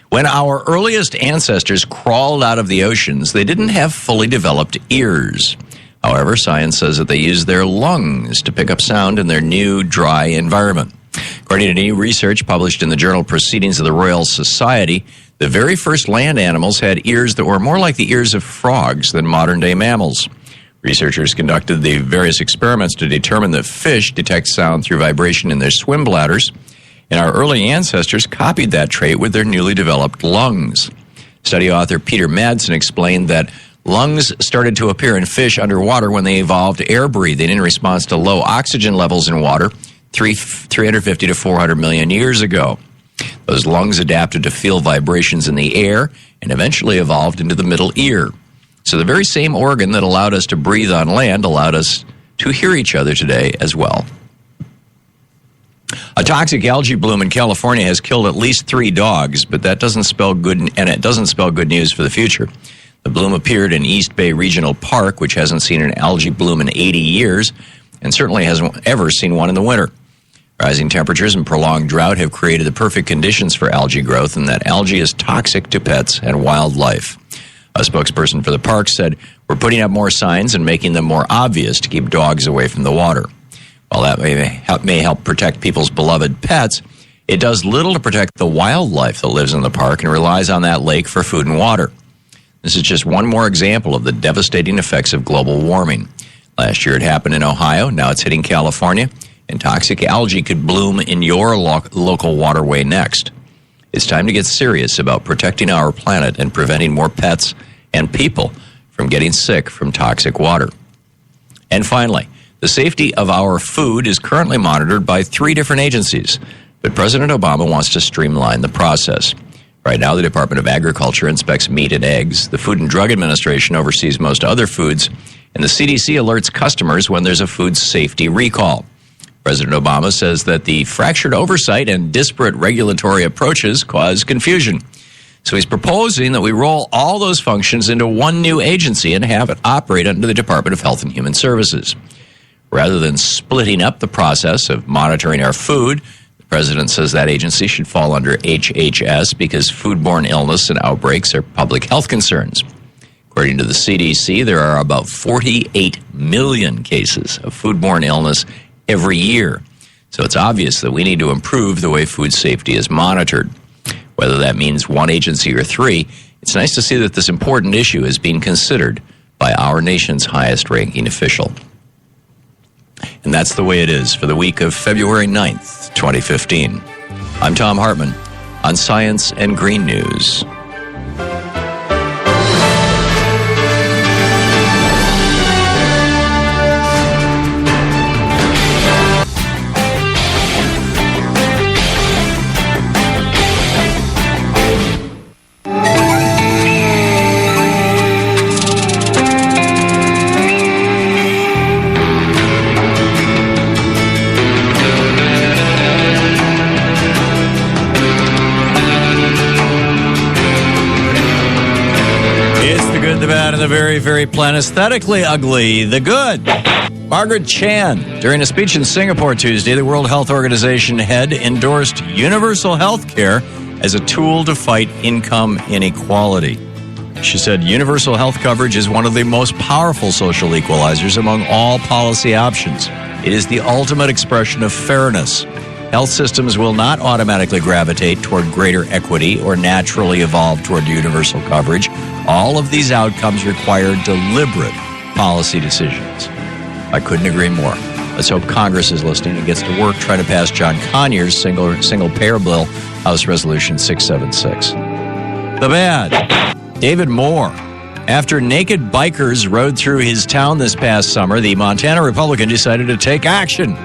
When our earliest ancestors crawled out of the oceans, they didn't have fully developed ears. However, science says that they used their lungs to pick up sound in their new, dry environment. According to new research published in the journal Proceedings of the Royal Society, the very first land animals had ears that were more like the ears of frogs than modern-day mammals. Researchers conducted the various experiments to determine that fish detect sound through vibration in their swim bladders, and our early ancestors copied that trait with their newly developed lungs. Study author Peter Madsen explained that lungs started to appear in fish underwater when they evolved air breathing in response to low oxygen levels in water 350 to 400 million years ago. Those lungs adapted to feel vibrations in the air and eventually evolved into the middle ear. So the very same organ that allowed us to breathe on land allowed us to hear each other today as well. A toxic algae bloom in California has killed at least 3 dogs, but that doesn't spell good, and it doesn't spell good news for the future. The bloom appeared in East Bay Regional Park, which hasn't seen an algae bloom in 80 years, and certainly hasn't ever seen one in the winter. Rising temperatures and prolonged drought have created the perfect conditions for algae growth, and that algae is toxic to pets and wildlife. A spokesperson for the park said, "We're putting up more signs and making them more obvious to keep dogs away from the water." While that may help protect people's beloved pets, it does little to protect the wildlife that lives in the park and relies on that lake for food and water. This is just one more example of the devastating effects of global warming. Last year it happened in Ohio, now it's hitting California, and toxic algae could bloom in your local waterway next. It's time to get serious about protecting our planet and preventing more pets and people from getting sick from toxic water. And finally, the safety of our food is currently monitored by 3 different agencies, but President Obama wants to streamline the process. Right now, the Department of Agriculture inspects meat and eggs, the Food and Drug Administration oversees most other foods, and the CDC alerts customers when there's a food safety recall. President Obama says that the fractured oversight and disparate regulatory approaches cause confusion. So he's proposing that we roll all those functions into one new agency and have it operate under the Department of Health and Human Services. Rather than splitting up the process of monitoring our food, the president says that agency should fall under HHS because foodborne illness and outbreaks are public health concerns. According to the CDC, there are about 48 million cases of foodborne illness every year. So it's obvious that we need to improve the way food safety is monitored. Whether that means one agency or 3, it's nice to see that this important issue is being considered by our nation's highest-ranking official. And that's the way it is for the week of February 9th, 2015. I'm Thom Hartmann on Science and Green News. The very, very planesthetically ugly, the good. Margaret Chan. During a speech in Singapore Tuesday, the World Health Organization head endorsed universal health care as a tool to fight income inequality. She said universal health coverage is one of the most powerful social equalizers among all policy options. It is the ultimate expression of fairness. Health systems will not automatically gravitate toward greater equity or naturally evolve toward universal coverage. All of these outcomes require deliberate policy decisions. I couldn't agree more. Let's hope Congress is listening and gets to work trying to pass John Conyers' single-payer bill, House Resolution 676. The bad. David Moore. After naked bikers rode through his town this past summer, the Montana Republican decided to take action.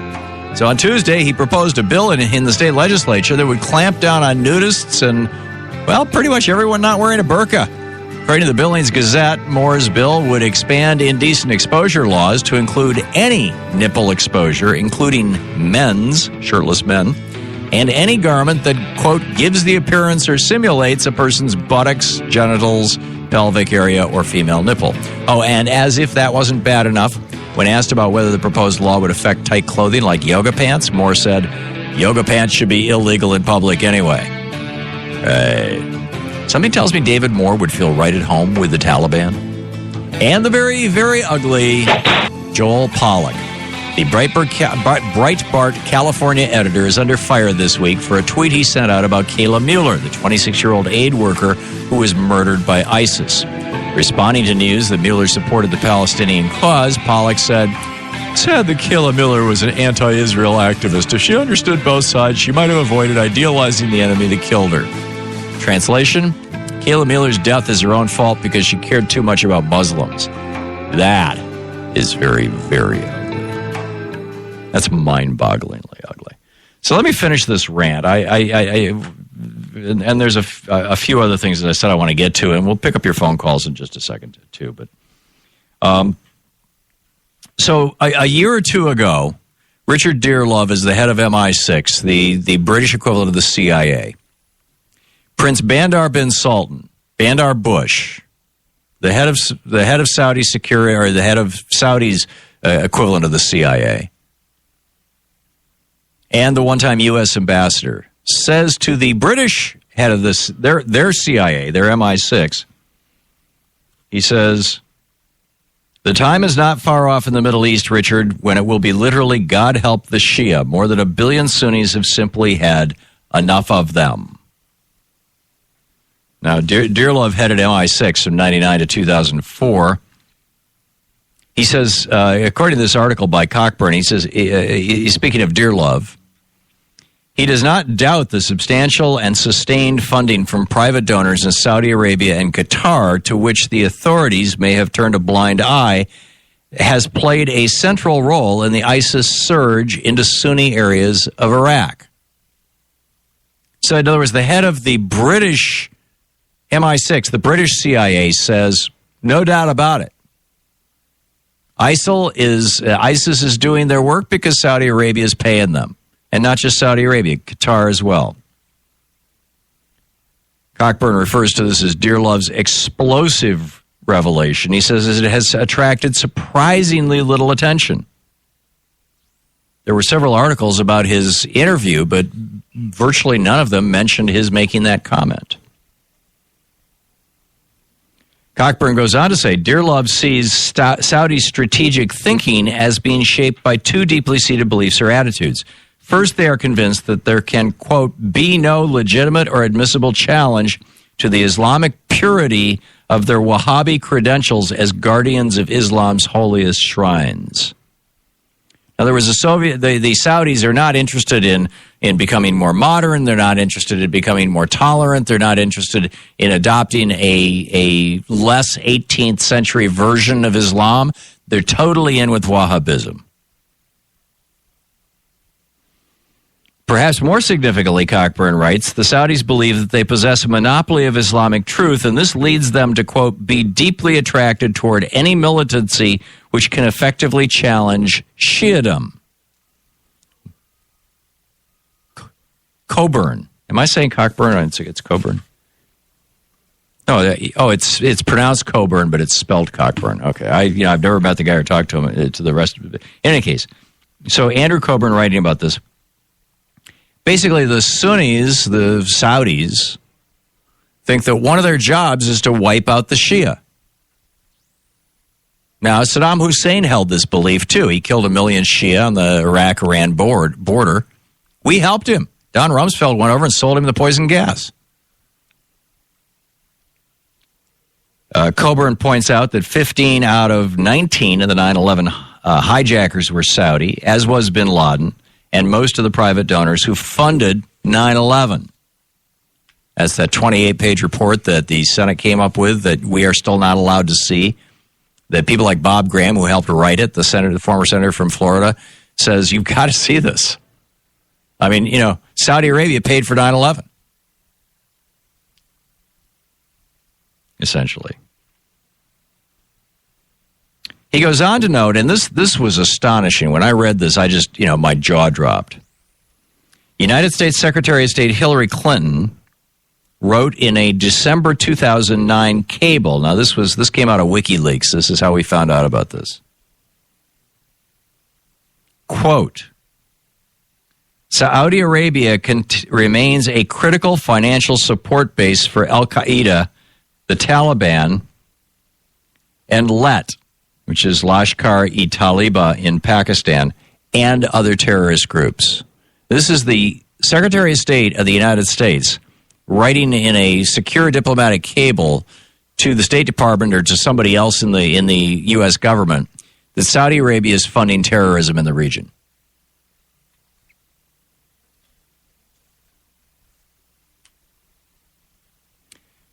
So on Tuesday, he proposed a bill in the state legislature that would clamp down on nudists and, well, pretty much everyone not wearing a burqa. According to the Billings Gazette, Moore's bill would expand indecent exposure laws to include any nipple exposure, including men's, shirtless men, and any garment that, quote, gives the appearance or simulates a person's buttocks, genitals, pelvic area, or female nipple. Oh, and as if that wasn't bad enough, when asked about whether the proposed law would affect tight clothing like yoga pants, Moore said, yoga pants should be illegal in public anyway. Right. Something tells me David Moore would feel right at home with the Taliban. And the very, very ugly Joel Pollack. The Breitbart California editor is under fire this week for a tweet he sent out about Kayla Mueller, the 26-year-old aid worker who was murdered by ISIS. Responding to news that Mueller supported the Palestinian cause, Pollack said, "Sad that Kayla Mueller was an anti-Israel activist. If she understood both sides, she might have avoided idealizing the enemy that killed her." Translation, Kayla Mueller's death is her own fault because she cared too much about Muslims. That is very, very ugly. That's mind-bogglingly ugly. So let me finish this rant. And there's a few other things that I said I want to get to, and we'll pick up your phone calls in just a second, too. But so a year or two ago, Richard Dearlove is the head of MI6, the British equivalent of the CIA. Prince Bandar bin Sultan, Bandar Bush, the head of Saudi security, or the head of Saudi's equivalent of the CIA, and the one-time U.S. ambassador, says to the British head of this their CIA, their MI6, he says, "The time is not far off in the Middle East, Richard, when it will be literally God help the Shia. More than 1 billion Sunnis have simply had enough of them." Now, Dearlove headed MI6 from 1999 to 2004. He says, according to this article by Cockburn, he says, he's speaking of Dearlove, he does not doubt the substantial and sustained funding from private donors in Saudi Arabia and Qatar, to which the authorities may have turned a blind eye, has played a central role in the ISIS surge into Sunni areas of Iraq. So, in other words, the head of the British MI6, the British CIA, says, no doubt about it, ISIS is doing their work because Saudi Arabia is paying them. And not just Saudi Arabia, Qatar as well. Cockburn refers to this as Dearlove's explosive revelation. He says it has attracted surprisingly little attention. There were several articles about his interview, but virtually none of them mentioned his making that comment. Cockburn goes on to say, Dearlove sees Saudi strategic thinking as being shaped by two deeply seated beliefs or attitudes. First, they are convinced that there can, quote, be no legitimate or admissible challenge to the Islamic purity of their Wahhabi credentials as guardians of Islam's holiest shrines. In other words, the Saudis are not interested in becoming more modern. They're not interested in becoming more tolerant. They're not interested in adopting a less 18th century version of Islam. They're totally in with Wahhabism. Perhaps more significantly, Cockburn writes, the Saudis believe that they possess a monopoly of Islamic truth, and this leads them to, quote, be deeply attracted toward any militancy which can effectively challenge Shi'adom. Coburn. Am I saying Cockburn? It's Coburn. It's pronounced Coburn, but it's spelled Cockburn. Okay, I've never met the guy or talked to him. To the rest of it. In any case, so Andrew Coburn writing about this. Basically, the Sunnis, the Saudis, think that one of their jobs is to wipe out the Shia. Now, Saddam Hussein held this belief, too. He killed 1 million Shia on the Iraq-Iran border. We helped him. Don Rumsfeld went over and sold him the poison gas. Coburn points out that 15 out of 19 of the 9/11 hijackers were Saudi, as was bin Laden, and most of the private donors who funded 9/11. That's that 28-page report that the Senate came up with that we are still not allowed to see. That people like Bob Graham, who helped write it, the former senator from Florida, says, you've got to see this. I mean, Saudi Arabia paid for 9/11. Essentially. He goes on to note, and this was astonishing. When I read this, I just, my jaw dropped. United States Secretary of State Hillary Clinton wrote in a December 2009 cable. Now, this came out of WikiLeaks. This is how we found out about this. Quote, Saudi Arabia remains a critical financial support base for Al-Qaeda, the Taliban, and LET, which is Lashkar-e-Taliban in Pakistan, and other terrorist groups. This is the Secretary of State of the United States writing in a secure diplomatic cable to the State Department or to somebody else in the U.S. government that Saudi Arabia is funding terrorism in the region.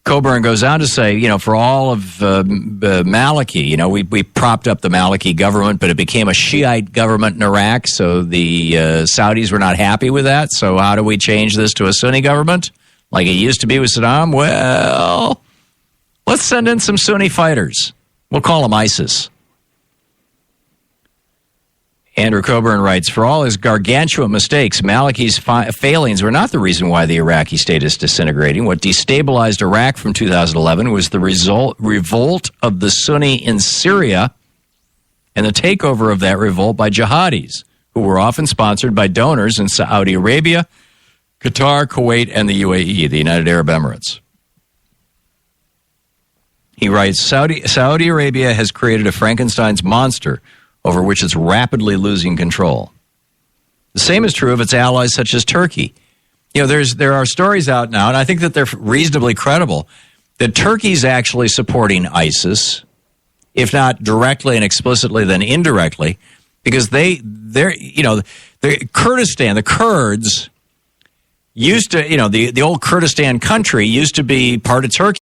Coburn goes on to say, for all of Maliki, we propped up the Maliki government, but it became a Shiite government in Iraq, so the Saudis were not happy with that. So how do we change this to a Sunni government like it used to be with Saddam? Well, let's send in some Sunni fighters. We'll call them ISIS. Andrew Coburn writes, for all his gargantuan mistakes, Maliki's failings were not the reason why the Iraqi state is disintegrating. What destabilized Iraq from 2011 was the revolt of the Sunni in Syria and the takeover of that revolt by jihadis, who were often sponsored by donors in Saudi Arabia, Qatar, Kuwait, and the UAE, the United Arab Emirates. He writes, Saudi Arabia has created a Frankenstein's monster over which it's rapidly losing control. The same is true of its allies such as Turkey. There are stories out now, and I think that they're reasonably credible, that Turkey's actually supporting ISIS, if not directly and explicitly, then indirectly, because the Kurdistan, the Kurds used to, the old Kurdistan country used to be part of Turkey.